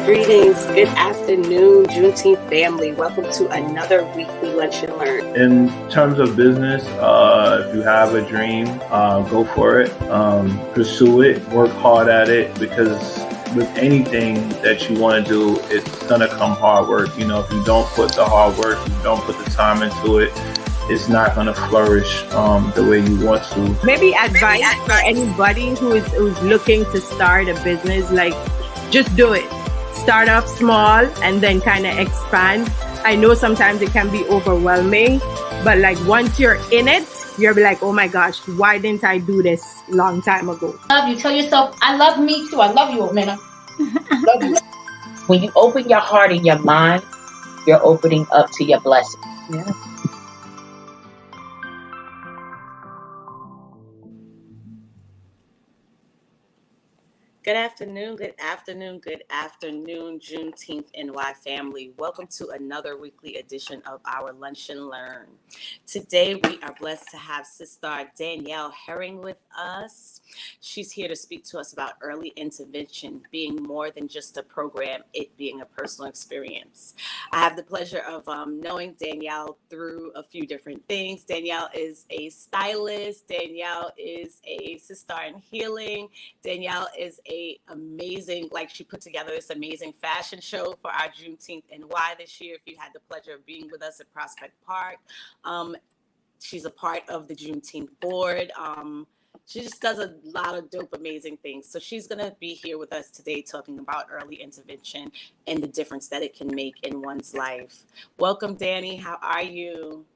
Greetings. Good afternoon, Juneteenth family. Welcome to another weekly Lunch and Learn. In terms of business, if you have a dream, go for it. Pursue it. Work hard at it, because with anything that you want to do, it's going to come hard work. You know, if you don't put the hard work, if you don't put the time into it, it's not going to flourish the way you want to. Maybe advice for anybody who's looking to start a business, like, just do it. Start off small and then kind of expand. I know sometimes it can be overwhelming, but like once you're in it, you'll be like, oh my gosh, why didn't I do this long time ago? Love you. Tell yourself, I love me too. I love you, Omena. Love you. When you open your heart and your mind, you're opening up to your blessing. Yeah. Good afternoon, Juneteenth NY family. Welcome to another weekly edition of our Lunch and Learn. Today, we are blessed to have Sister Danielle Herring with us. She's here to speak to us about early intervention being more than just a program, it being a personal experience. I have the pleasure of knowing Danielle through a few different things. Danielle is a stylist. Danielle is a sister in healing. Danielle is amazing, like, she put together this amazing fashion show for our Juneteenth NY this year. If you had the pleasure of being with us at Prospect Park, she's a part of the Juneteenth board. She just does a lot of dope, amazing things. So she's going to be here with us today talking about early intervention and the difference that it can make in one's life. Welcome, Danny. How are you?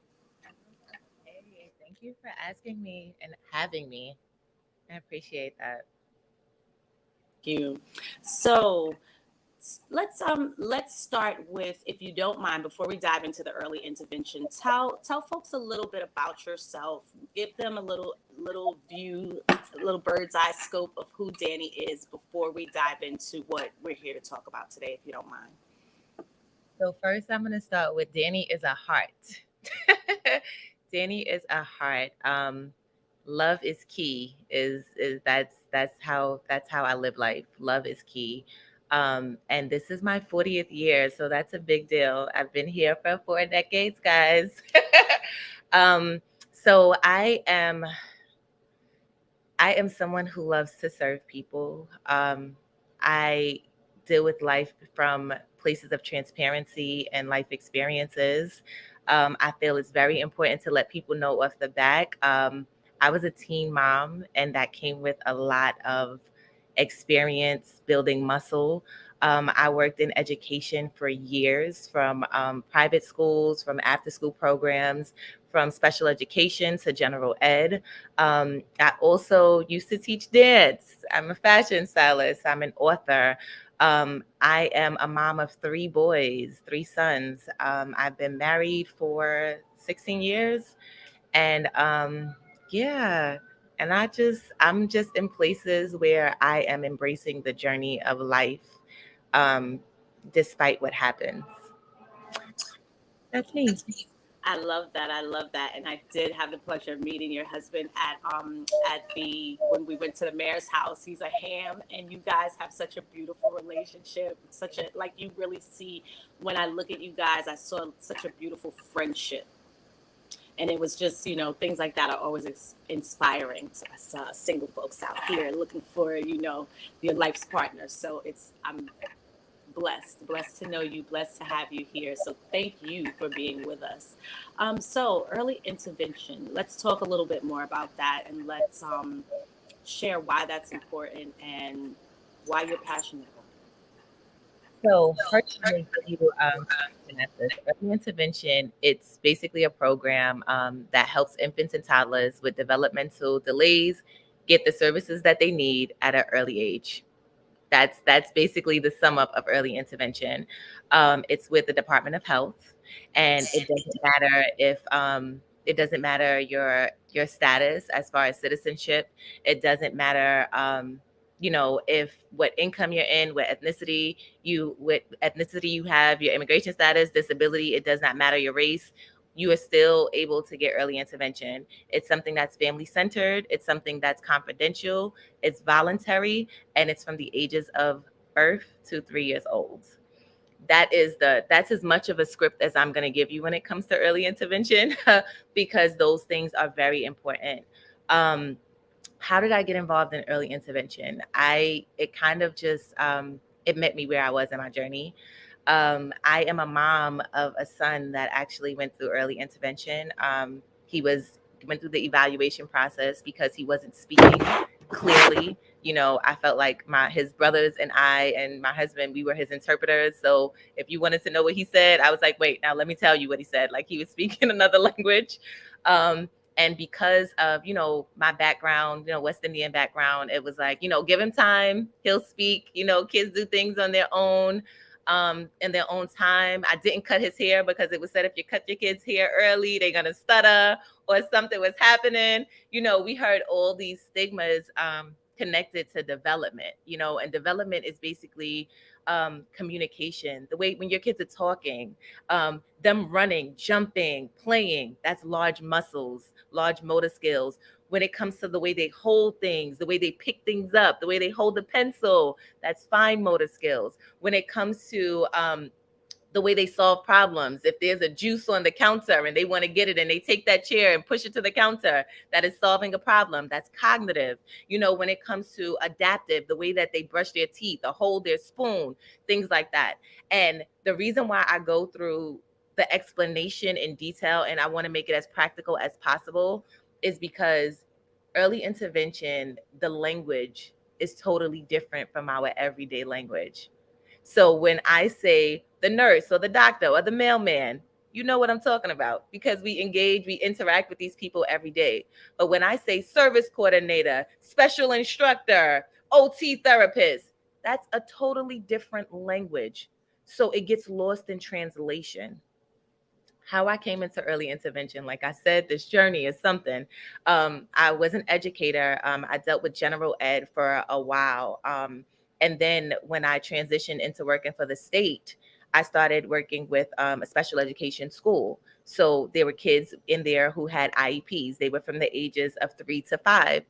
Hey, thank you for asking me and having me. I appreciate that. You. So let's start with, if you don't mind, before we dive into the early intervention, tell folks a little bit about yourself. Give them a little view, a little bird's eye scope of who Danny is before we dive into what we're here to talk about today, if you don't mind. So first, I'm going to start with Danny is a heart. Danny is a heart. Love is key. That's how I live life. Love is key. And this is my 40th year, so that's a big deal. I've been here for 4 decades, guys. So I am someone who loves to serve people. I deal with life from places of transparency and life experiences. I feel it's very important to let people know off the back. I was a teen mom, and that came with a lot of experience building muscle. I worked in education for years, from private schools, from after-school programs, from special education to general ed. I also used to teach dance. I'm a fashion stylist. I'm an author. I am a mom of 3 boys, 3 sons. I've been married for 16 years, and yeah. And I'm just in places where I am embracing the journey of life, despite what happens. That's me. I love that. And I did have the pleasure of meeting your husband when we went to the mayor's house. He's a ham, and you guys have such a beautiful relationship. You really see, when I look at you guys, I saw such a beautiful friendship. And it was just, things like that are always inspiring to us single folks out here looking for, your life's partner. So I'm blessed to know you, blessed to have you here. So thank you for being with us. So early intervention, let's talk a little bit more about that, and let's share why that's important and why you're passionate about So first, I'm going to give you an this. Early intervention, it's basically a program that helps infants and toddlers with developmental delays get the services that they need at an early age. That's basically the sum up of early intervention. It's with the Department of Health, and it doesn't matter your status as far as citizenship. It doesn't matter if what income you're in, what ethnicity you have, your immigration status, disability. It does not matter your race. You are still able to get early intervention. It's something that's family centered. It's something that's confidential. It's voluntary, and it's from the ages of birth to 3 years old. That's as much of a script as I'm going to give you when it comes to early intervention, because those things are very important. How did I get involved in early intervention? It kind of just it met me where I was in my journey. I am a mom of a son that actually went through early intervention. He went through the evaluation process because he wasn't speaking clearly. I felt like his brothers and I and my husband, we were his interpreters. So if you wanted to know what he said, I was like, wait, now let me tell you what he said. Like, he was speaking another language. And because of, my background, West Indian background, it was like, give him time, he'll speak. Kids do things on their own, in their own time. I didn't cut his hair because it was said if you cut your kids' hair early, they're going to stutter or something was happening. We heard all these stigmas connected to development, and development is basically communication. The way when your kids are talking, them running, jumping, playing, that's large muscles, large motor skills. When it comes to the way they hold things, the way they pick things up, the way they hold the pencil, that's fine motor skills. When it comes to the way they solve problems, if there's a juice on the counter and they want to get it and they take that chair and push it to the counter, that is solving a problem. That's cognitive. When it comes to adaptive, the way that they brush their teeth or hold their spoon, things like that. And the reason why I go through the explanation in detail and I want to make it as practical as possible is because early intervention, the language is totally different from our everyday language. So when I say the nurse or the doctor or the mailman, you know what I'm talking about, because we interact with these people every day. But when I say service coordinator, special instructor, OT therapist, that's a totally different language. So it gets lost in translation. How I came into early intervention, like I said, this journey is something. I was an educator. I dealt with general ed for a while. And then when I transitioned into working for the state, I started working with a special education school. So there were kids in there who had IEPs. They were from the ages of 3 to 5.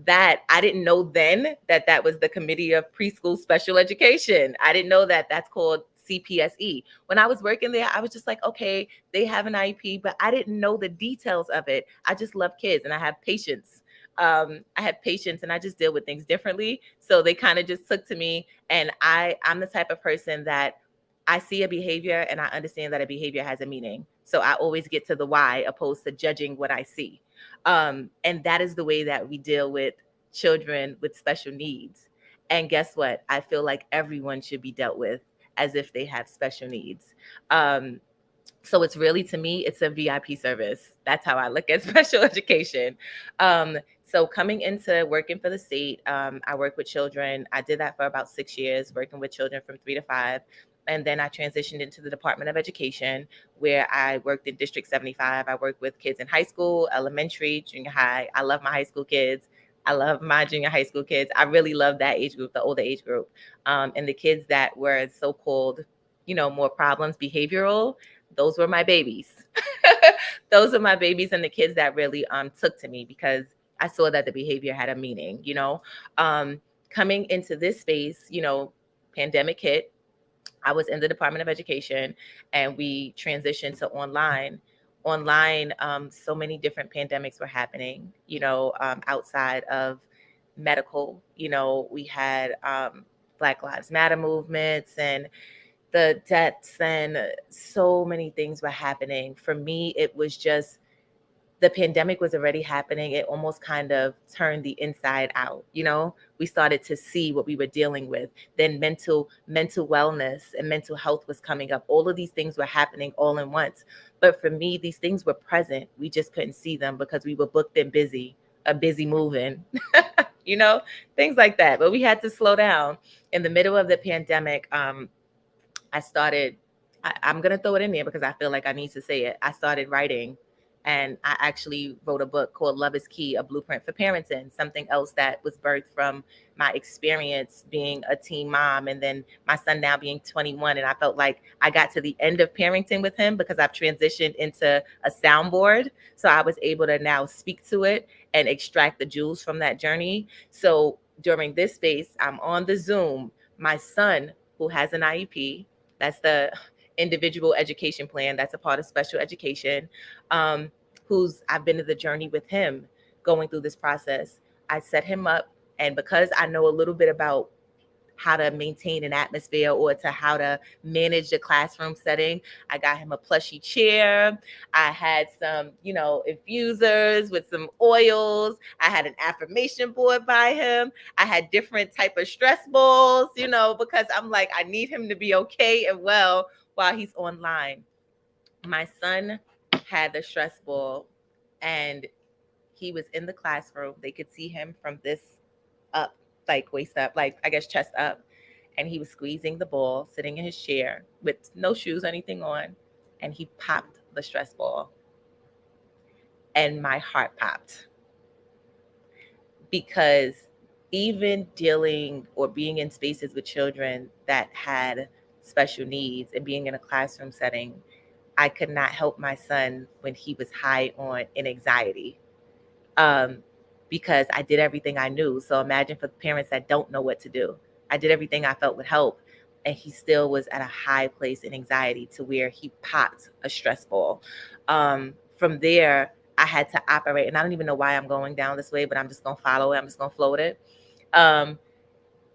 That I didn't know then that was the Committee of Preschool Special Education. I didn't know that that's called CPSE. When I was working there, I was just like, okay, they have an IEP, but I didn't know the details of it. I just love kids and I have patience. And I just deal with things differently. So they kind of just took to me, and I'm the type of person that I see a behavior and I understand that a behavior has a meaning. So I always get to the why opposed to judging what I see. And that is the way that we deal with children with special needs. And guess what? I feel like everyone should be dealt with as if they have special needs. So it's really, to me, it's a VIP service. That's how I look at special education. So coming into working for the state, I work with children. I did that for about 6 years, working with children from 3 to 5. And then I transitioned into the Department of Education, where I worked in District 75. I worked with kids in high school, elementary, junior high. I love my high school kids. I love my junior high school kids. I really love that age group, the older age group. And the kids that were so-called, more problems, behavioral, those were my babies. Those are my babies, and the kids that really took to me because I saw that the behavior had a meaning. Coming into this space, pandemic hit. I was in the Department of Education, and we transitioned to online. So many different pandemics were happening, outside of medical. We had Black Lives Matter movements and the deaths, and so many things were happening. For me, it was just the pandemic was already happening. It almost kind of turned the inside out. We started to see what we were dealing with. Then mental wellness and mental health was coming up. All of these things were happening all in once. But for me, these things were present. We just couldn't see them because we were booked and busy moving, things like that. But we had to slow down. In the middle of the pandemic, I started, I'm going to throw it in there because I feel like I need to say it. I started writing, and I actually wrote a book called Love is Key, A Blueprint for Parenting, something else that was birthed from my experience being a teen mom, and then my son now being 21. And I felt like I got to the end of parenting with him because I've transitioned into a soundboard. So I was able to now speak to it and extract the jewels from that journey. So during this space, I'm on the Zoom. My son, who has an IEP, that's the individual education plan, that's a part of special education, I've been to the journey with him going through this process. I set him up, and because I know a little bit about how to maintain an atmosphere or to how to manage the classroom setting, I got him a plushy chair. I had some, infusers with some oils. I had an affirmation board by him. I had different type of stress balls, because I'm like, I need him to be okay and well while he's online. My son had the stress ball, and he was in the classroom. They could see him from this up, like waist up, like I guess chest up. And he was squeezing the ball, sitting in his chair with no shoes or anything on. And he popped the stress ball. And my heart popped. Because even dealing or being in spaces with children that had special needs and being in a classroom setting, I could not help my son when he was high on an anxiety. Because I did everything I knew. So imagine for the parents that don't know what to do. I did everything I felt would help, and he still was at a high place in anxiety to where he popped a stress ball. From there, I had to operate, and I don't even know why I'm going down this way, but I'm just going to follow it. I'm just going to flow with it.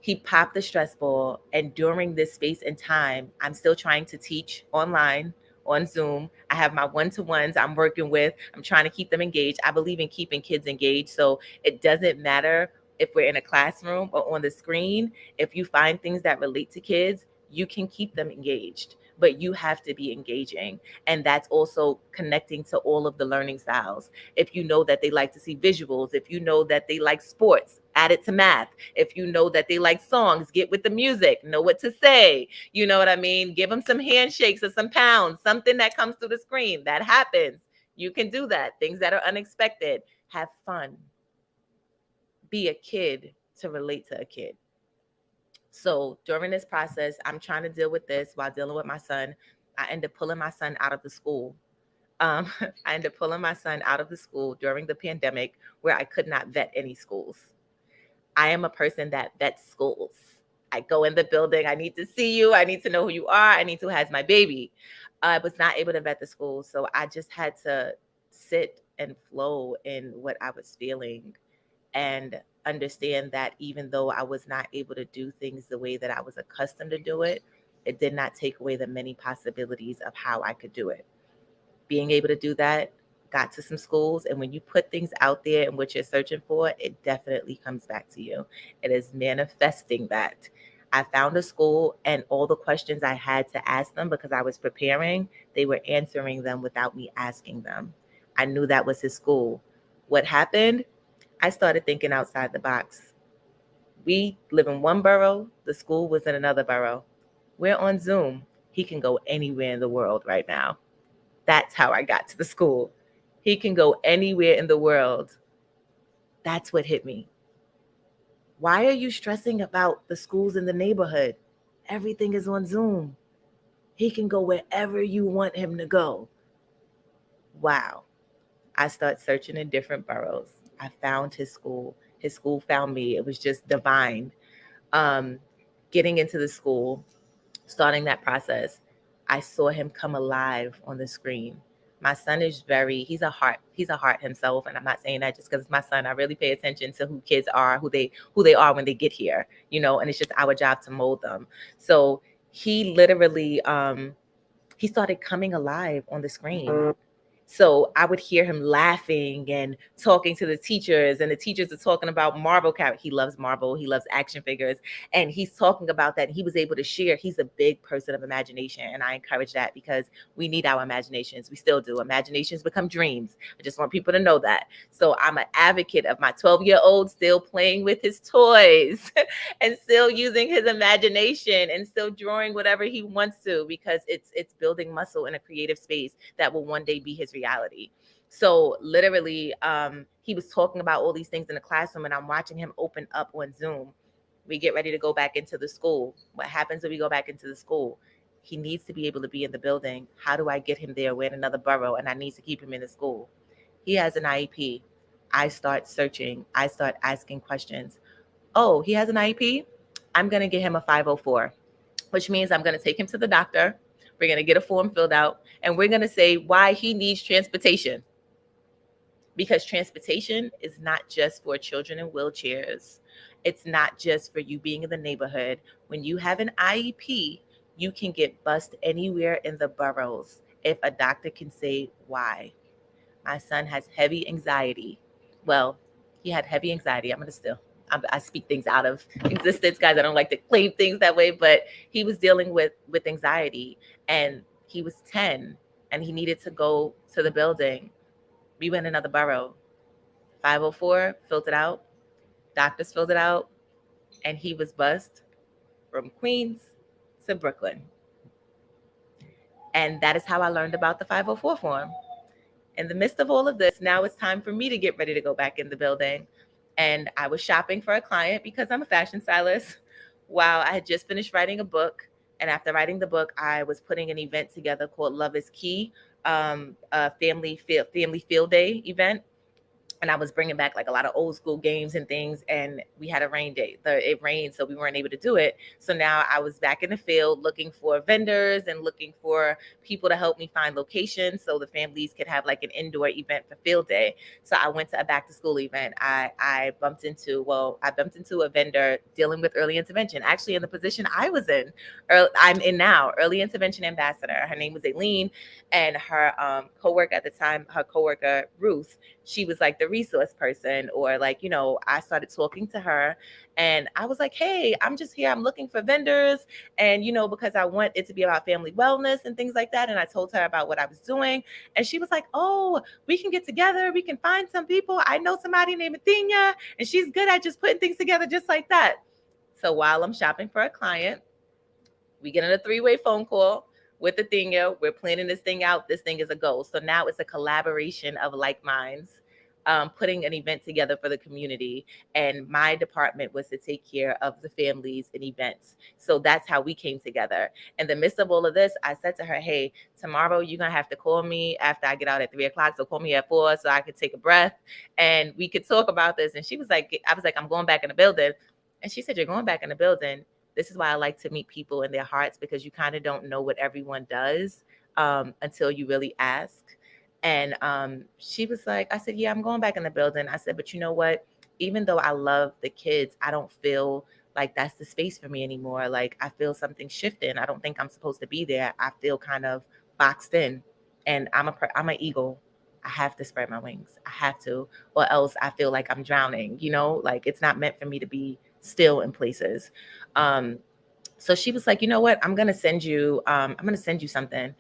He popped the stress ball, and during this space and time, I'm still trying to teach online on Zoom. I have my one-to-ones I'm working with. I'm trying to keep them engaged. I believe in keeping kids engaged. So it doesn't matter if we're in a classroom or on the screen. If you find things that relate to kids, you can keep them engaged, but you have to be engaging. And that's also connecting to all of the learning styles. If you know that they like to see visuals, if you know that they like sports, add it to math. If you know that they like songs, get with the music, know what to say. You know what I mean? Give them some handshakes or some pounds, something that comes through the screen. That happens. You can do that. Things that are unexpected. Have fun. Be a kid to relate to a kid. So during this process, I'm trying to deal with this while dealing with my son. I end up pulling my son out of the school. I ended up pulling my son out of the school during the pandemic where I could not vet any schools. I am a person that vets schools. I go in the building. I need to see you. I need to know who you are. I need to who has my baby. I was not able to vet the school. So I just had to sit and flow in what I was feeling and understand that even though I was not able to do things the way that I was accustomed to do it, it did not take away the many possibilities of how I could do it. Being able to do that, got to some schools, and when you put things out there and what you're searching for, it definitely comes back to you. It is manifesting that. I found a school, and all the questions I had to ask them because I was preparing, they were answering them without me asking them. I knew that was his school. What happened? I started thinking outside the box. We live in one borough. The school was in another borough. We're on Zoom. He can go anywhere in the world right now. That's how I got to the school. He can go anywhere in the world. That's what hit me. Why are you stressing about the schools in the neighborhood? Everything is on Zoom. He can go wherever you want him to go. Wow. I started searching in different boroughs. I found his school. His school found me. It was just divine. Getting into the school, starting that process, I saw him come alive on the screen. My son is he's a heart himself. And I'm not saying that just because it's my son. I really pay attention to who kids are, who they are when they get here, and it's just our job to mold them. So he literally, he started coming alive on the screen. So I would hear him laughing and talking to the teachers, and the teachers are talking about Marvel characters. He loves Marvel, he loves action figures, and he's talking about that. He was able to share. He's a big person of imagination, and I encourage that because we need our imaginations. We still do. Imaginations become dreams. I just want people to know that. So I'm an advocate of my 12-year-old still playing with his toys and still using his imagination and still drawing whatever he wants to, because it's building muscle in a creative space that will one day be his reality. So literally, he was talking about all these things in the classroom, and I'm watching him open up on Zoom. We get ready to go back into the school. What happens when we go back into the school? He needs to be able to be in the building. How do I get him there? We're in another borough, and I need to keep him in the school. He has an IEP. I start searching. I start asking questions. Oh, he has an IEP? I'm going to get him a 504, which means I'm going to take him to the doctor. We're going to get a form filled out, and we're going to say why he needs transportation. Because transportation is not just for children in wheelchairs. It's not just for you being in the neighborhood. When you have an IEP, you can get bused anywhere in the boroughs if a doctor can say why. My son has heavy anxiety. Well, he had heavy anxiety. I speak things out of existence, guys. I don't like to claim things that way, but he was dealing with anxiety, and he was 10 and he needed to go to the building. We went another borough. 504 filled it out. Doctors filled it out, and he was bused from Queens to Brooklyn. And that is how I learned about the 504 form. In the midst of all of this, now it's time for me to get ready to go back in the building. And I was shopping for a client because I'm a fashion stylist while I had just finished writing a book. And after writing the book, I was putting an event together called Love is Key, a family field day event. And I was bringing back like a lot of old school games and things. And we had a rain day. It rained, so we weren't able to do it. So now I was back in the field looking for vendors and looking for people to help me find locations so the families could have like an indoor event for field day. So I went to a back to school event. I bumped into a vendor dealing with early intervention, actually in the position I'm in now, early intervention ambassador. Her name was Aileen, and her coworker at the time, Ruth, she was like the resource person, or like, I started talking to her, and I was like, hey, I'm just here. I'm looking for vendors. And, because I want it to be about family wellness and things like that. And I told her about what I was doing. And she was like, oh, we can get together. We can find some people. I know somebody named Athenia, and she's good at just putting things together just like that. So while I'm shopping for a client, we get on a 3-way phone call with Athenia. We're planning this thing out. This thing is a goal. So now it's a collaboration of like minds, putting an event together for the community. And my department was to take care of the families and events. So that's how we came together. In the midst of all of this, I said to her, hey, tomorrow you're going to have to call me after I get out at 3:00. So call me at 4 so I could take a breath and we could talk about this. And she was like, I was like, I'm going back in the building. And she said, you're going back in the building. This is why I like to meet people in their hearts, because you kind of don't know what everyone does until you really ask. And she was like, I said, yeah, I'm going back in the building. I said, but you know what? Even though I love the kids, I don't feel like that's the space for me anymore. Like I feel something shifting. I don't think I'm supposed to be there. I feel kind of boxed in, and I'm an eagle. I have to spread my wings. I have to, or else I feel like I'm drowning, like it's not meant for me to be still in places. So she was like, you know what? I'm going to send you something.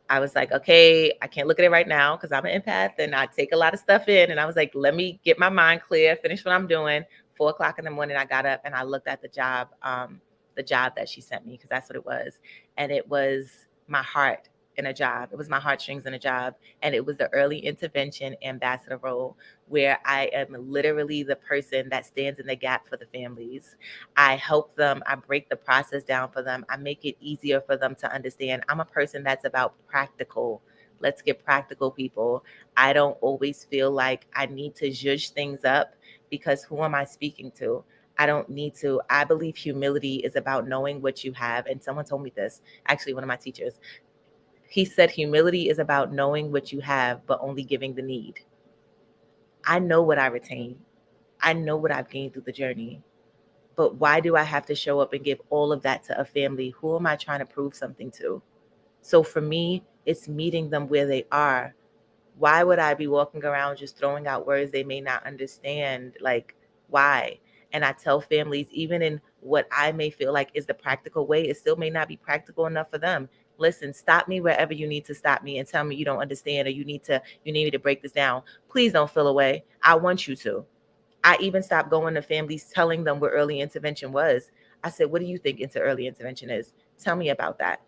I was like, okay, I can't look at it right now because I'm an empath and I take a lot of stuff in. And I was like, let me get my mind clear, finish what I'm doing. 4:00 in the morning, I got up and I looked at the job that she sent me, because that's what it was. And it was my heart in a job. It was my heartstrings in a job. And it was the early intervention ambassador role, where I am literally the person that stands in the gap for the families. I help them. I break the process down for them. I make it easier for them to understand. I'm a person that's about practical. Let's get practical, people. I don't always feel like I need to zhuzh things up, because who am I speaking to? I don't need to. I believe humility is about knowing what you have. And someone told me this, actually, one of my teachers. He said, humility is about knowing what you have, but only giving the need. I know what I retain. I know what I've gained through the journey. But why do I have to show up and give all of that to a family? Who am I trying to prove something to? So for me, it's meeting them where they are, Why would I be walking around just throwing out words they may not understand? Like, why? And I tell families, even in what I may feel like is the practical way, it still may not be practical enough for them. Listen, stop me wherever you need to stop me and tell me you don't understand, or you need me to break this down. Please don't feel away. I want you to. I even stopped going to families telling them what early intervention was. I said, what do you think into early intervention is? Tell me about that.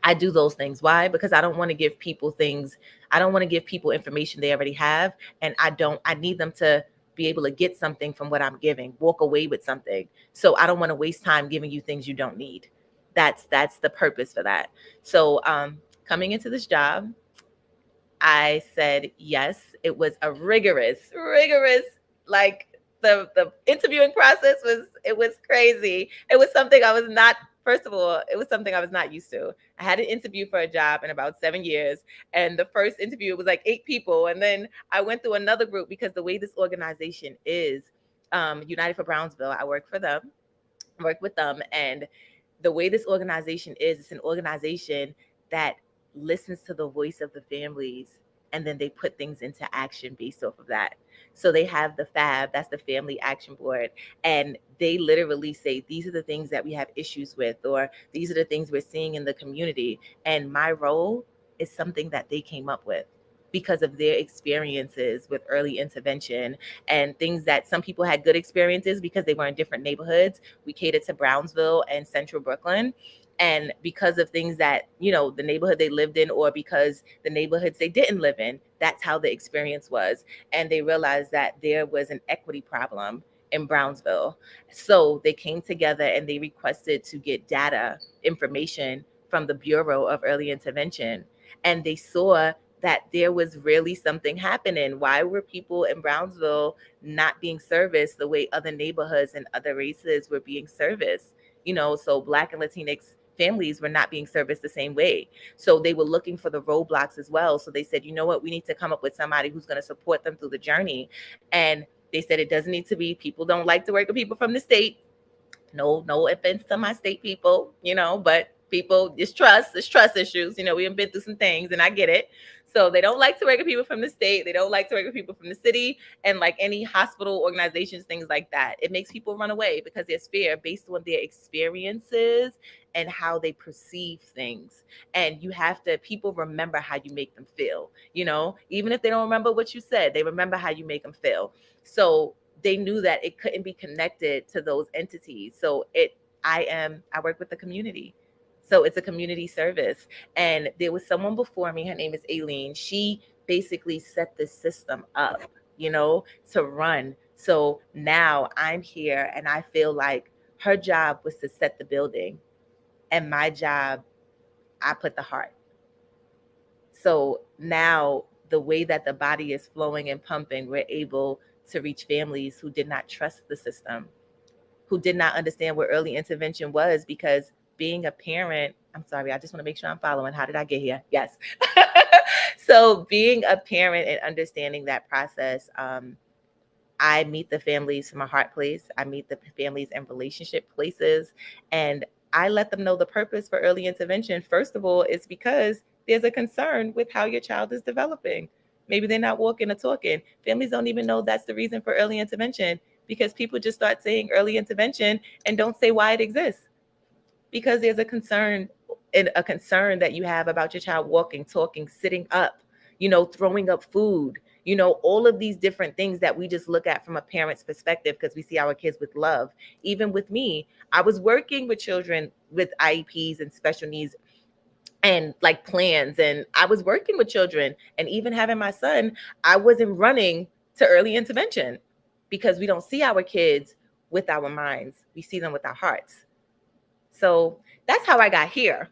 I do those things. Why? Because I don't want to give people things. I don't want to give people information they already have. And I need them to be able to get something from what I'm giving, walk away with something. So I don't want to waste time giving you things you don't need. That's the purpose for that. So coming into this job, I said yes. It was a rigorous, like the interviewing process was crazy. It was something I was not, first of all, it was something I was not used to. I had an interview for a job in about 7 years. And the first interview, it was like 8 people. And then I went through another group because the way this organization is, United for Brownsville, I work with them. And the way this organization is, it's an organization that listens to the voice of the families, and then they put things into action based off of that. So they have the FAB, that's the Family Action Board, and they literally say, these are the things that we have issues with, or these are the things we're seeing in the community. And my role is something that they came up with because of their experiences with early intervention and things that some people had good experiences because they were in different neighborhoods. We catered to Brownsville and Central Brooklyn. And because of things that, the neighborhood they lived in, or because the neighborhoods they didn't live in, that's how the experience was. And they realized that there was an equity problem in Brownsville. So they came together and they requested to get data information from the Bureau of Early Intervention. And they saw that there was really something happening. Why were people in Brownsville not being serviced the way other neighborhoods and other races were being serviced? So Black and Latinx families were not being serviced the same way. So they were looking for the roadblocks as well. So they said, you know what, we need to come up with somebody who's going to support them through the journey. And they said it doesn't need to be, people don't like to work with people from the state. No offense to my state people, but people, it's trust issues. We have been through some things and I get it. So they don't like to work with people from the state. They don't like to work with people from the city, and like any hospital organizations, things like that. It makes people run away because there's fear based on their experiences and how they perceive things. And people remember how you make them feel, even if they don't remember what you said, they remember how you make them feel. So they knew that it couldn't be connected to those entities. So I work with the community. So it's a community service. And there was someone before me, her name is Aileen. She basically set the system up, to run. So now I'm here and I feel like her job was to set the building, and my job, I put the heart. So now the way that the body is flowing and pumping, we're able to reach families who did not trust the system, who did not understand what early intervention was, because being a parent, I'm sorry, I just want to make sure I'm following. How did I get here? Yes. So being a parent and understanding that process, I meet the families from a heart place. I meet the families in relationship places, and I let them know the purpose for early intervention. First of all, it's because there's a concern with how your child is developing. Maybe they're not walking or talking. Families don't even know that's the reason for early intervention, because people just start saying early intervention and don't say why it exists. Because there's a concern that you have about your child walking, talking, sitting up, throwing up food, all of these different things that we just look at from a parent's perspective because we see our kids with love. Even with me, I was working with children with IEPs and special needs and like plans, and I was working with children, and even having my son, I wasn't running to early intervention because we don't see our kids with our minds. We see them with our hearts. So that's how I got here.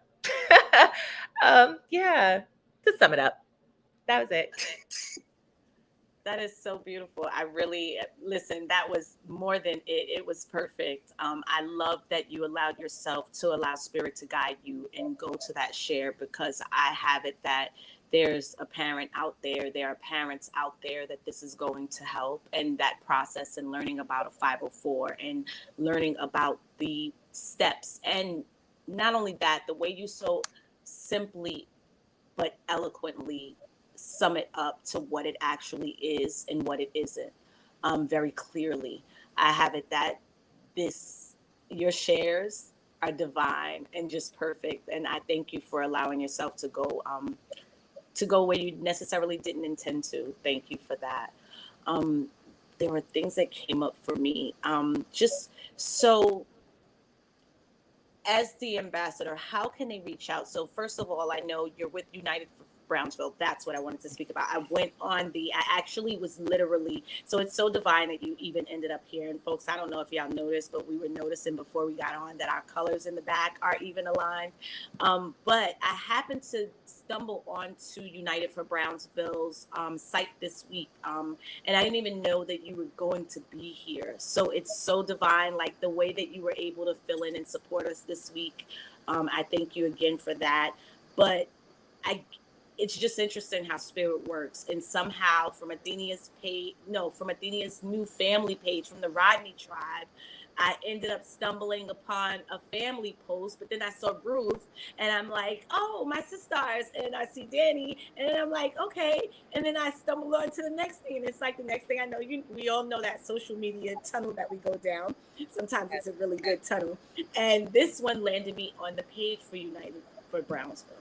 Yeah, to sum it up, that was it. That is so beautiful. I really, listen, that was more than it. It was perfect. I love that you allowed yourself to allow spirit to guide you and go to that share, because I have it that there's a parent out there, there are parents out there that this is going to help, and that process and learning about a 504 and learning about the steps. And not only that, the way you so simply but eloquently sum it up to what it actually is and what it isn't, very clearly. I have it that this your shares are divine and just perfect, and I thank you for allowing yourself to go where you necessarily didn't intend to. Thank you for that. Um, there were things that came up for me. Just so, as the ambassador, how can they reach out? So first of all, I know you're with United for Brownsville. That's what I wanted to speak about. I actually was literally, so it's so divine that you even ended up here. And folks, I don't know if y'all noticed, but we were noticing before we got on that our colors in the back are even aligned. But I happened to stumble onto United for Brownsville's site this week. And I didn't even know that you were going to be here. So it's so divine, like the way that you were able to fill in and support us this week. I thank you again for that. But I, it's just interesting how spirit works. And somehow from Athenia's new family page from the Rodney tribe, I ended up stumbling upon a family post, but then I saw Ruth and I'm like, oh, my sisters. And I see Danny and then I'm like, okay. And then I stumbled on to the next thing. And it's like the next thing I know, we all know that social media tunnel that we go down. Sometimes it's a really good tunnel. And this one landed me on the page for United for Brownsville.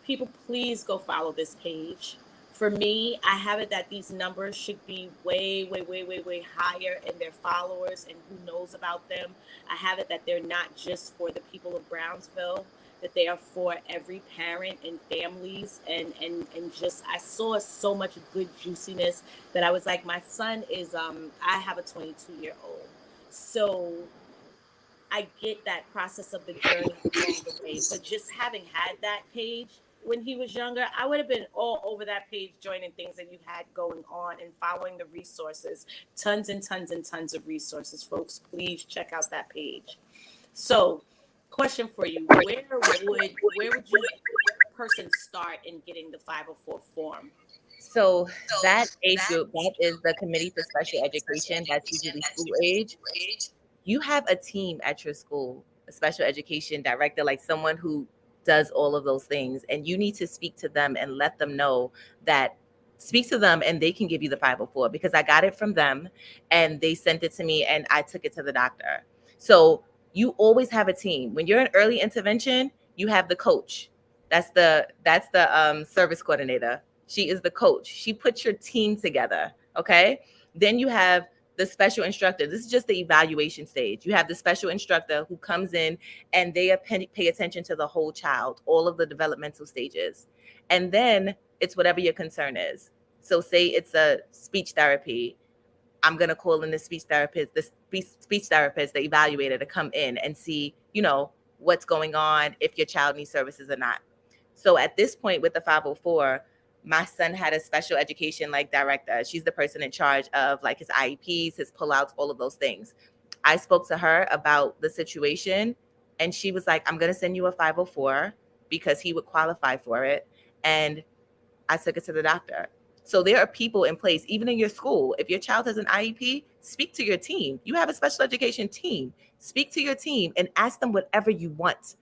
People, please go follow this page. For me, I have it that these numbers should be way, way, way, way, way higher in their followers and who knows about them. I have it that they're not just for the people of Brownsville, that they are for every parent and families. And just, I saw so much good juiciness that I was like, my son is, I have a 22-year-old. So I get that process of the journey along the way, but just having had that page when he was younger, I would have been all over that page, joining things that you had going on and following the resources. Tons and tons and tons of resources, folks. Please check out that page. So, question for you: where would you person start in getting the 504 form? So that age group, that is the Committee for Special Education. That's usually school age. You have a team at your school, a special education director, like someone who does all of those things. And you need to speak to them and let them know that, speak to them and they can give you the 504, because I got it from them and they sent it to me and I took it to the doctor. So you always have a team. When you're in early intervention, you have the coach. That's the service coordinator. She is the coach. She puts your team together. Okay. Then you have the special instructor. This is just the evaluation stage. You have the special instructor who comes in and they pay attention to the whole child, all of the developmental stages. And then it's whatever your concern is. So say it's a speech therapy. I'm going to call in the speech therapist, the evaluator, to come in and see, what's going on, if your child needs services or not. So at this point with the 504, my son had a special education director. She's the person in charge of his IEPs, his pullouts, all of those things. I spoke to her about the situation and she was like, I'm going to send you a 504 because he would qualify for it. And I took it to the doctor. So there are people in place, even in your school. If your child has an IEP, speak to your team. You have a special education team. Speak to your team and ask them whatever you want.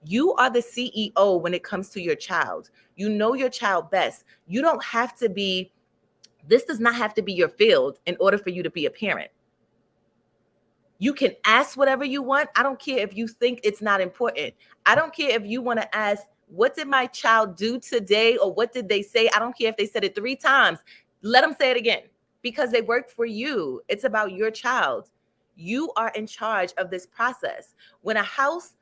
You are the CEO when it comes to your child. You know your child best. You don't have to be, this does not have to be your field in order for you to be a parent. You can ask whatever you want. I don't care if you think it's not important. I don't care if you want to ask, what did my child do today? Or what did they say? I don't care if they said it 3 times. Let them say it again because they work for you. It's about your child. You are in charge of this process. When a house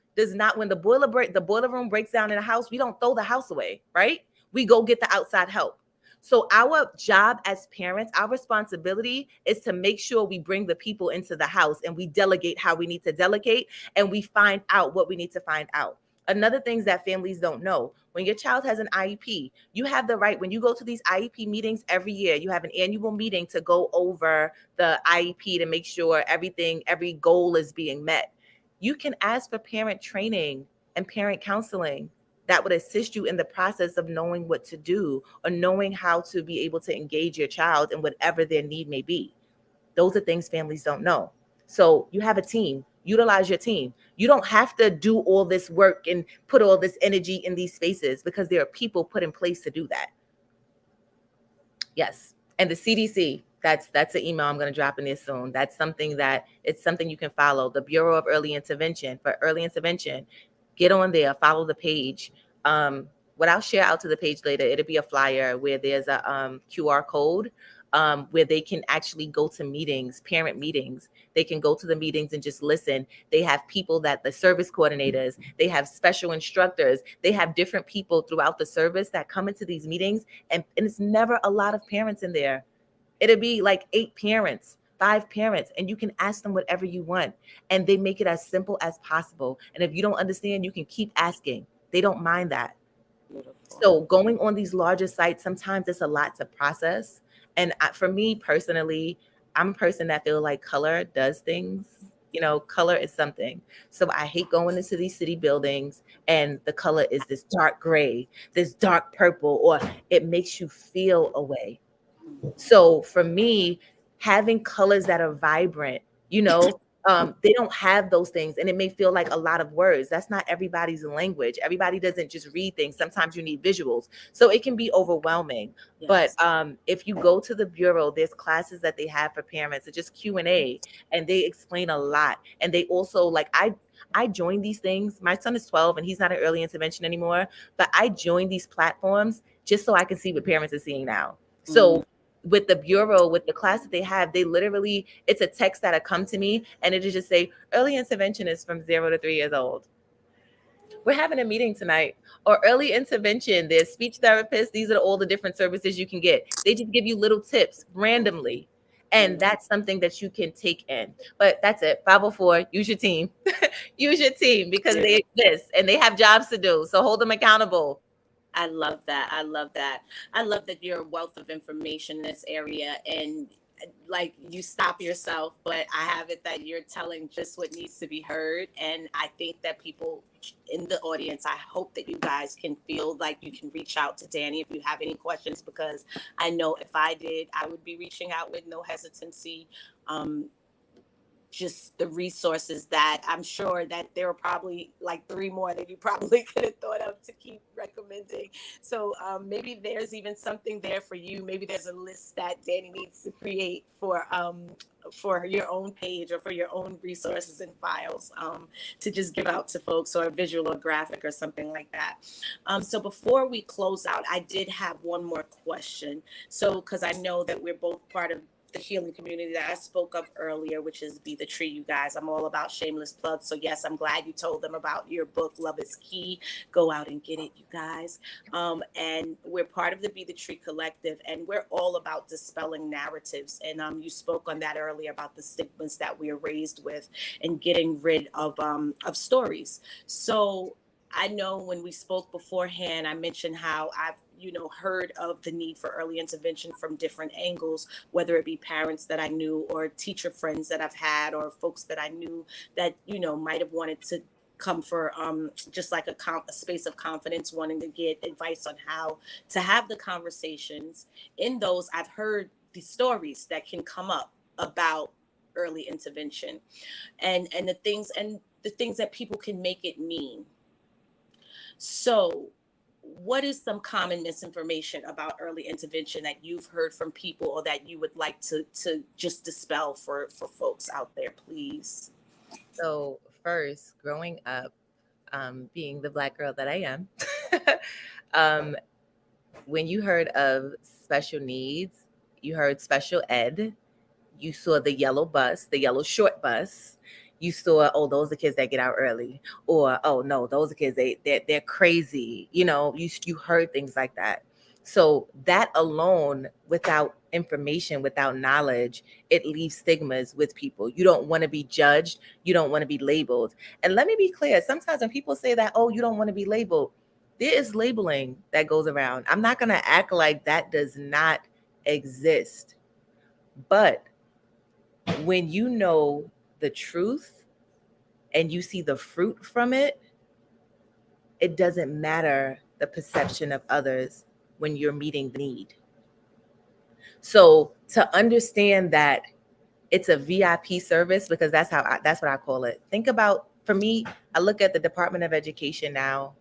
when the boiler room breaks down in a house, we don't throw the house away, right? We go get the outside help. So our job as parents, our responsibility is to make sure we bring the people into the house and we delegate how we need to delegate and we find out what we need to find out. Another thing that families don't know, when your child has an IEP, you have the right, when you go to these IEP meetings every year, you have an annual meeting to go over the IEP to make sure every goal is being met. You can ask for parent training and parent counseling that would assist you in the process of knowing what to do or knowing how to be able to engage your child in whatever their need may be. Those are things families don't know. So you have a team. Utilize your team. You don't have to do all this work and put all this energy in these spaces, because there are people put in place to do that. Yes. And the CDC, that's the email I'm going to drop in there soon. That's something that it's something you can follow. The Bureau of Early Intervention. For early intervention, get on there, follow the page. What I'll share out to the page later, it'll be a flyer where there's a QR code where they can actually go to meetings, parent meetings. They can go to the meetings and just listen. They have people that the service coordinators, they have special instructors, they have different people throughout the service that come into these meetings, and it's never a lot of parents in there. It'll be like 8 parents, 5 parents, and you can ask them whatever you want. And they make it as simple as possible. And if you don't understand, you can keep asking. They don't mind that. Beautiful. So going on these larger sites, sometimes it's a lot to process. And for me personally, I'm a person that feels like color does things. You know, color is something. So I hate going into these city buildings and the color is this dark gray, this dark purple, or it makes you feel a way. So for me, having colors that are vibrant, you know, they don't have those things, and it may feel like a lot of words. That's not everybody's language. Everybody doesn't just read things. Sometimes you need visuals, so it can be overwhelming. Yes. But if you go to the bureau, there's classes that they have for parents. It's just Q&A, and they explain a lot. And they also, like, I joined these things. My son is 12 and he's not an early intervention anymore, but I joined these platforms just so I can see what parents are seeing now. So with the bureau, with the class that they have, they literally, it's a text that'll come to me and it'll just say, early intervention is from 0 to 3 years old. We're having a meeting tonight. Or early intervention, there's speech therapists. These are all the different services you can get. They just give you little tips randomly. And that's something that you can take in. But that's it. 504, use your team. Use your team, because they exist and they have jobs to do. So hold them accountable. I love that. I love that. I love that you're a wealth of information in this area, and like, you stop yourself, but I have it that you're telling just what needs to be heard. And I think that people in the audience, I hope that you guys can feel like you can reach out to Danny if you have any questions, because I know if I did, I would be reaching out with no hesitancy. Just the resources that I'm sure that there are probably like 3 more that you probably could have thought of to keep recommending. So maybe there's even something there for you. Maybe there's a list that Danny needs to create for your own page or for your own resources and files to just give out to folks, or a visual or graphic or something like that. So before we close out, I did have one more question. So, because I know that we're both part of the healing community that I spoke of earlier, which is Be the Tree, you guys. I'm all about shameless plugs. So yes, I'm glad you told them about your book, Love is Key. Go out and get it, you guys. And we're part of the Be the Tree Collective, and we're all about dispelling narratives. And you spoke on that earlier about the stigmas that we are raised with and getting rid of stories. So I know when we spoke beforehand, I mentioned how I've heard of the need for early intervention from different angles, whether it be parents that I knew or teacher friends that I've had, or folks that I knew that might have wanted to come for just like a space of confidence, wanting to get advice on how to have the conversations. In those, I've heard the stories that can come up about early intervention and the things that people can make it mean. So what is some common misinformation about early intervention that you've heard from people, or that you would like to just dispel for folks out there, please? So first, growing up, being the Black girl that I am, when you heard of special needs, you heard special ed, you saw the yellow bus, the yellow short bus. You saw, oh, those are kids that get out early, or oh no, those are kids they're crazy. You heard things like that. So that alone, without information, without knowledge, it leaves stigmas with people. You don't want to be judged. You don't want to be labeled. And let me be clear. Sometimes when people say that, oh, you don't want to be labeled, there is labeling that goes around. I'm not going to act like that does not exist. But when you know the truth and you see the fruit from it, it doesn't matter the perception of others when you're meeting the need. So to understand that It's a VIP service because that's what I call it. Think about, for me, I look at the Department of Education now.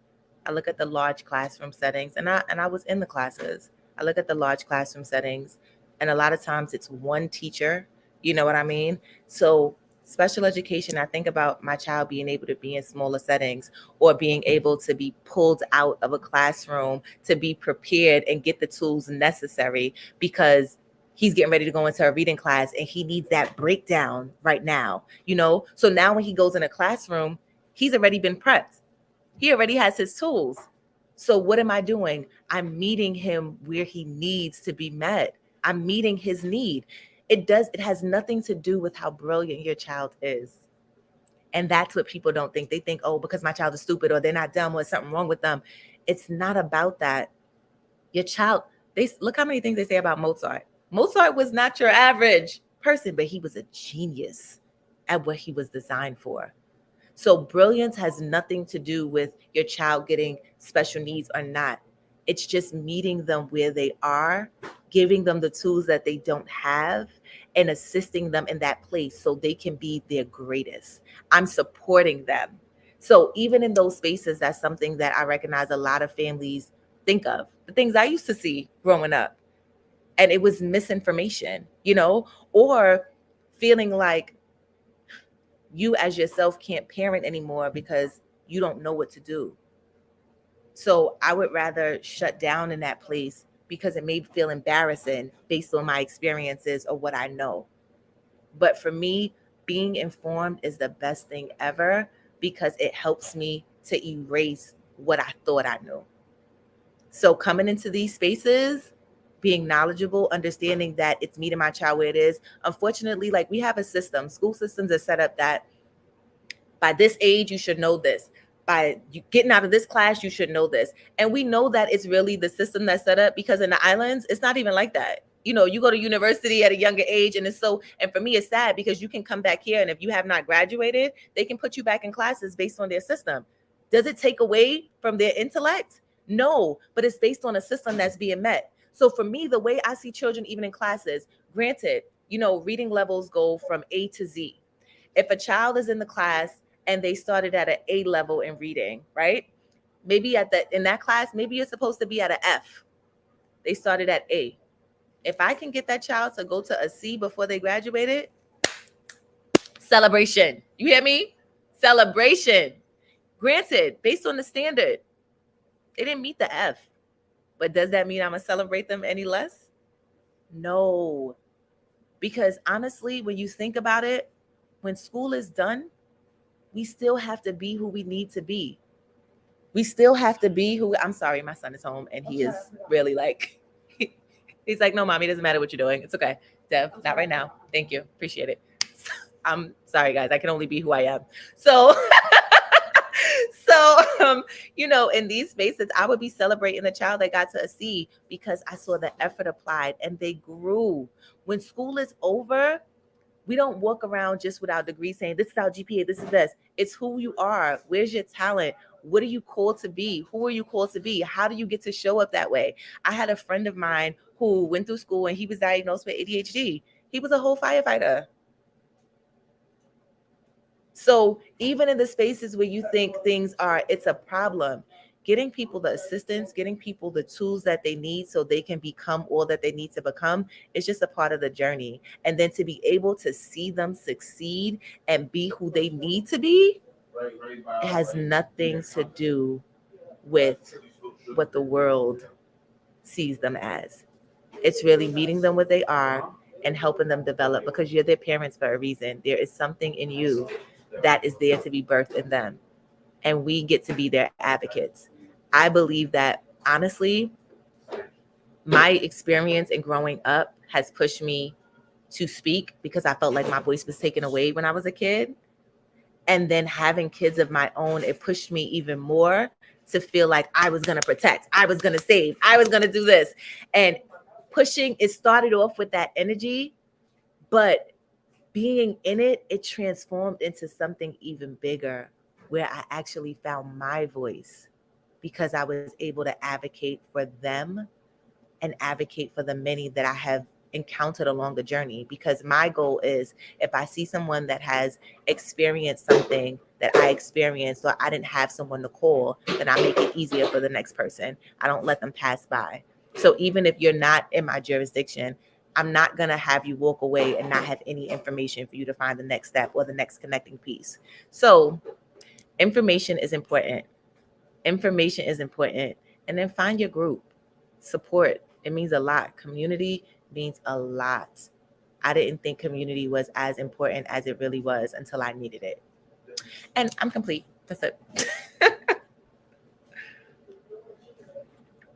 I look at the large classroom settings, and I was in the classes. I look at the large classroom settings, and a lot of times it's one teacher. You know what I mean? So special education, I think about my child being able to be in smaller settings or being able to be pulled out of a classroom to be prepared and get the tools necessary because he's getting ready to go into a reading class and he needs that breakdown right now, you know? So now when he goes in a classroom, he's already been prepped. He already has his tools. So what am I doing? I'm meeting him where he needs to be met. I'm meeting his need. It has nothing to do with how brilliant your child is. And that's what people don't think. They think, oh, because my child is stupid or they're not dumb or something wrong with them. It's not about that. Your child, look how many things they say about Mozart. Mozart was not your average person, but he was a genius at what he was designed for. So brilliance has nothing to do with your child getting special needs or not. It's just meeting them where they are, giving them the tools that they don't have, and assisting them in that place so they can be their greatest. I'm supporting them. So even in those spaces, that's something that I recognize a lot of families think of. The things I used to see growing up. And it was misinformation, you know, or feeling like you as yourself can't parent anymore because you don't know what to do. So I would rather shut down in that place because it may feel embarrassing based on my experiences or what I know. But for me, being informed is the best thing ever because it helps me to erase what I thought I knew. So coming into these spaces, being knowledgeable, understanding that it's meeting my child where it is. Unfortunately, like we have a system, school systems are set up that by this age, you should know this. By you getting out of this class, you should know this. And we know that it's really the system that's set up because in the islands, it's not even like that. You know, you go to university at a younger age and and for me, it's sad because you can come back here and if you have not graduated, they can put you back in classes based on their system. Does it take away from their intellect? No, but it's based on a system that's being met. So for me, the way I see children, even in classes, granted, you know, reading levels go from A to Z. If a child is in the class and they started at an A level in reading, right? Maybe in that class, maybe you're supposed to be at an F. They started at A. If I can get that child to go to a C before they graduated, celebration. You hear me? Celebration. Granted, based on the standard, they didn't meet the F. But does that mean I'm going to celebrate them any less? No. Because honestly, when you think about it, when school is done, we still have to be who we need to be. We still have to be who, I'm sorry, my son is home and he is really like, he's like, no, mommy, it doesn't matter what you're doing. It's okay. Dev, not right now. Thank you. Appreciate it. I'm sorry, guys. I can only be who I am. So, you know, in these spaces, I would be celebrating the child that got to a C because I saw the effort applied and they grew. When school is over, we don't walk around just with our degree saying, this is our GPA, this is this. It's who you are. Where's your talent? What are you called to be? Who are you called to be? How do you get to show up that way? I had a friend of mine who went through school and he was diagnosed with ADHD. He was a whole firefighter. So even in the spaces where you think it's a problem, getting people the assistance, getting people the tools that they need so they can become all that they need to become is just a part of the journey. And then to be able to see them succeed and be who they need to be, it has nothing to do with what the world sees them as. It's really meeting them where they are and helping them develop because you're their parents for a reason. There is something in you that is there to be birthed in them. And we get to be their advocates. I believe that, honestly, my experience in growing up has pushed me to speak because I felt like my voice was taken away when I was a kid. And then having kids of my own, it pushed me even more to feel like I was going to protect, I was going to save, I was going to do this. And it started off with that energy, but being in it, it transformed into something even bigger where I actually found my voice because I was able to advocate for them and advocate for the many that I have encountered along the journey, because my goal is, if I see someone that has experienced something that I experienced or I didn't have someone to call, then I make it easier for the next person. I don't let them pass by. So even if you're not in my jurisdiction, I'm not going to have you walk away and not have any information for you to find the next step or the next connecting piece. So information is important. Information is important. And then find your group. Support. It means a lot. Community means a lot. I didn't think community was as important as it really was until I needed it. And I'm complete. That's it.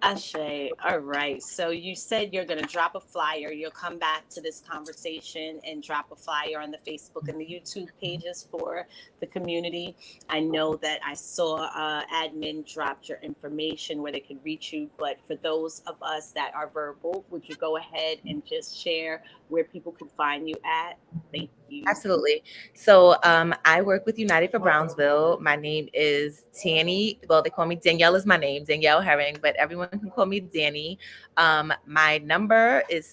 Ashe. All right. So you said you're going to drop a flyer. You'll come back to this conversation and drop a flyer on the Facebook and the YouTube pages for the community. I know that I saw admin dropped your information where they could reach you. But for those of us that are verbal, would you go ahead and just share where people can find you at? Thank you. Absolutely. So I work with United for Brownsville. My name is Tanny. Well, they call me Danielle is my name, Danielle Herring, but everyone can call me Danny. My number is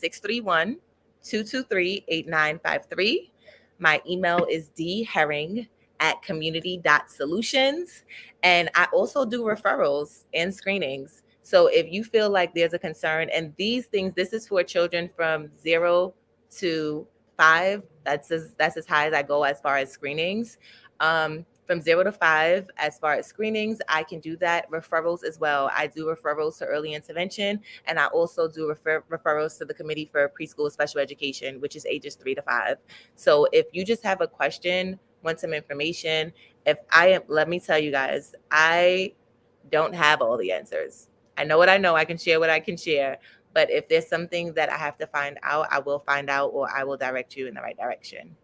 631-223-8953. My email is dherring@community.solutions. And I also do referrals and screenings. So if you feel like there's a concern, and these things, this is for children from 0 to 5. That's as high as I go as far as screenings. From 0 to 5, as far as screenings, I can do that. Referrals as well. I do referrals to early intervention, and I also do referrals to the Committee for Preschool Special Education, which is ages 3 to 5. So if you just have a question, want some information, let me tell you guys, I don't have all the answers. I know what I know. I can share what I can share. But if there's something that I have to find out, I will find out, or I will direct you in the right direction.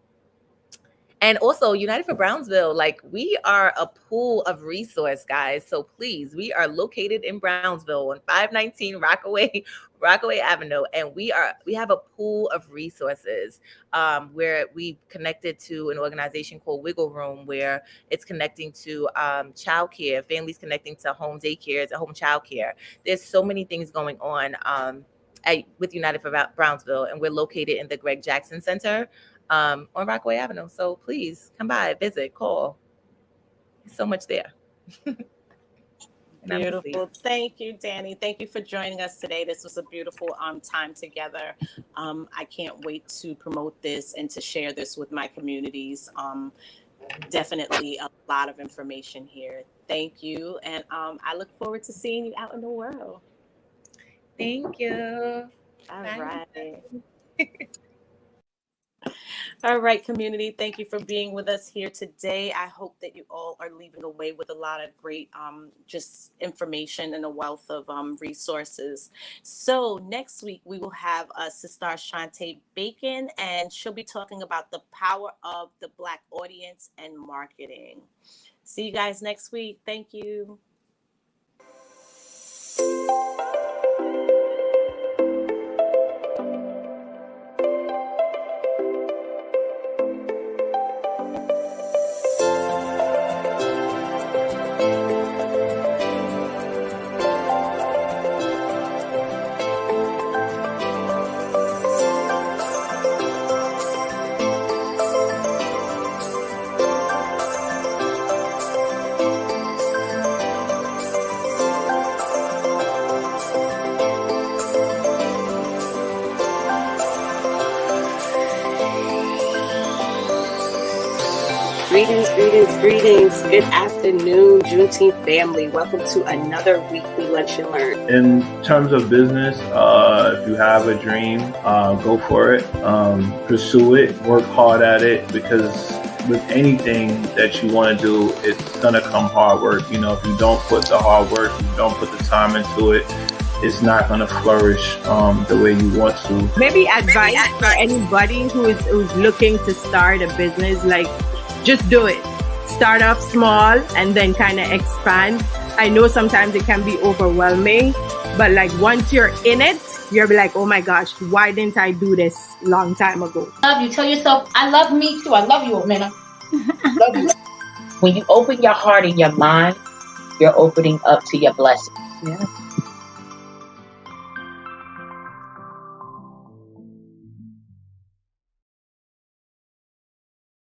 And also, United for Brownsville, like, we are a pool of resource, guys. So please, we are located in Brownsville on 519 Rockaway Avenue, and we have a pool of resources where we connected to an organization called Wiggle Room, where it's connecting to childcare, families connecting to home daycares and home childcare. There's so many things going on with United for Brownsville, and we're located in the Greg Jackson Center on Rockaway Avenue. So please come by, visit, call. There's so much there. Beautiful. Thank you, Danny. Thank you for joining us today. This was a beautiful time together. I can't wait to promote this and to share this with my communities. Definitely a lot of information here. Thank you. And I look forward to seeing you out in the world. Thank you. All right. All right, community. Thank you for being with us here today. I hope that you all are leaving away with a lot of great just information and a wealth of resources. So next week, we will have Sister Shantae Bacon, and she'll be talking about the power of the Black audience and marketing. See you guys next week. Thank you. Greetings. Good afternoon, Juneteenth family. Welcome to another weekly Lunch and Learn. In terms of business, if you have a dream, go for it. Pursue it. Work hard at it, because with anything that you want to do, it's going to come hard work. You know, if you don't put the hard work, if you don't put the time into it, it's not going to flourish the way you want to. Maybe advice for anybody who is looking to start a business, like, just do it. Start off small and then kind of expand. I know sometimes it can be overwhelming, but like once you're in it, you'll be like, oh my gosh, why didn't I do this long time ago? Love you. Tell yourself, I love me too. I love you, Amina. Love you. When you open your heart and your mind, you're opening up to your blessing. Yeah.